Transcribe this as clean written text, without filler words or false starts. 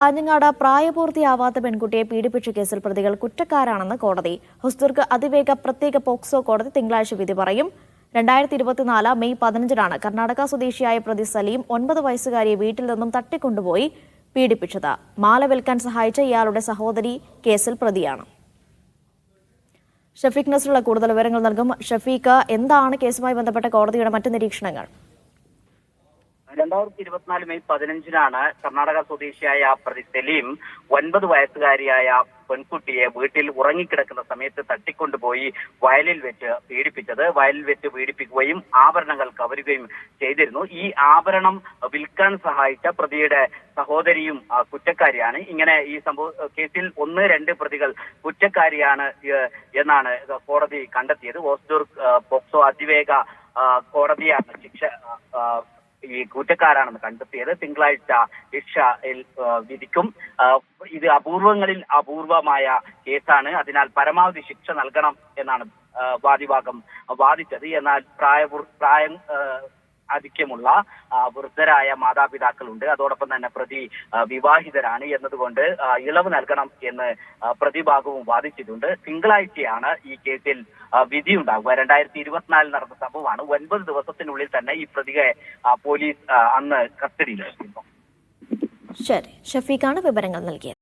കാഞ്ഞങ്ങാട് പ്രായപൂർത്തിയാവാത്ത പെൺകുട്ടിയെ പീഡിപ്പിച്ച കേസിൽ പ്രതികൾ കുറ്റക്കാരാണെന്ന് കോടതി. ഹൊസ്ദുർഗ് അതിവേഗ പ്രത്യേക പോക്സോ കോടതി തിങ്കളാഴ്ച വിധി പറയും. 2024 മെയ് 15-നാണ് കർണാടക സ്വദേശിയായ പ്രതി സലീം 9 വയസ്സുകാരിയെ വീട്ടിൽ നിന്നും തട്ടിക്കൊണ്ടുപോയി പീഡിപ്പിച്ചത്. മാല വിൽക്കാൻ സഹായിച്ച ഇയാളുടെ സഹോദരി കേസിൽ പ്രതിയാണ്. ഷഫീഖ് നസറുള്ള കൂടുതൽ വിവരങ്ങൾ നൽകും. ഷഫീഖ്, എന്താണ് കേസുമായി ബന്ധപ്പെട്ട കോടതിയുടെ മറ്റ് നിരീക്ഷണങ്ങൾ? 2024 മെയ് 15-നാണ് കർണാടക സ്വദേശിയായ പ്രതി സലീം 9 വയസ്സുകാരിയായ പെൺകുട്ടിയെ വീട്ടിൽ ഉറങ്ങിക്കിടക്കുന്ന സമയത്ത് തട്ടിക്കൊണ്ടുപോയി വയലിൽ വെച്ച് പീഡിപ്പിച്ചത്. വയലിൽ വെച്ച് പീഡിപ്പിക്കുകയും ആഭരണങ്ങൾ കവരുകയും ചെയ്തിരുന്നു. ഈ ആഭരണം വിൽക്കാൻ സഹായിച്ച പ്രതിയുടെ സഹോദരിയും കുറ്റക്കാരിയാണ്. ഇങ്ങനെ ഈ കേസിൽ 1-2 പ്രതികൾ കുറ്റക്കാരിയാണ് എന്നാണ് കോടതി കണ്ടെത്തിയത്. ഹൊസ്ദുർഗ് പോക്സോ അതിവേഗ കോടതിയാണ് ശിക്ഷ ഈ കുറ്റക്കാരാണെന്ന് കണ്ടെത്തിയത്. തിങ്കളാഴ്ച ശിക്ഷ വിധിക്കും. ഇത് അപൂർവങ്ങളിൽ അപൂർവമായ കേസാണ്. അതിനാൽ പരമാവധി ശിക്ഷ നൽകണം എന്നാണ് വാദിഭാഗം വാദിച്ചത്. എന്നാൽ പ്രായം ആധിക്യമുള്ള വൃദ്ധരായ മാതാപിതാക്കളുണ്ട്. അതോടൊപ്പം തന്നെ പ്രതി വിവാഹിതരാണ് എന്നതുകൊണ്ട് ഇളവ് നൽകണം എന്ന് പ്രതിഭാഗവും വാദിച്ചിട്ടുണ്ട്. തിങ്കളാഴ്ചയാണ് ഈ കേസിൽ വിധിയുണ്ടാകുക. 2024 നടന്ന സംഭവമാണ്. 9 ദിവസത്തിനുള്ളിൽ തന്നെ ഈ പ്രതിയെ പോലീസ് അന്ന് കസ്റ്റഡിയിലെടുത്തിരുന്നു. ശരി, ഷഫീഖാണ് വിവരങ്ങൾ നൽകിയത്.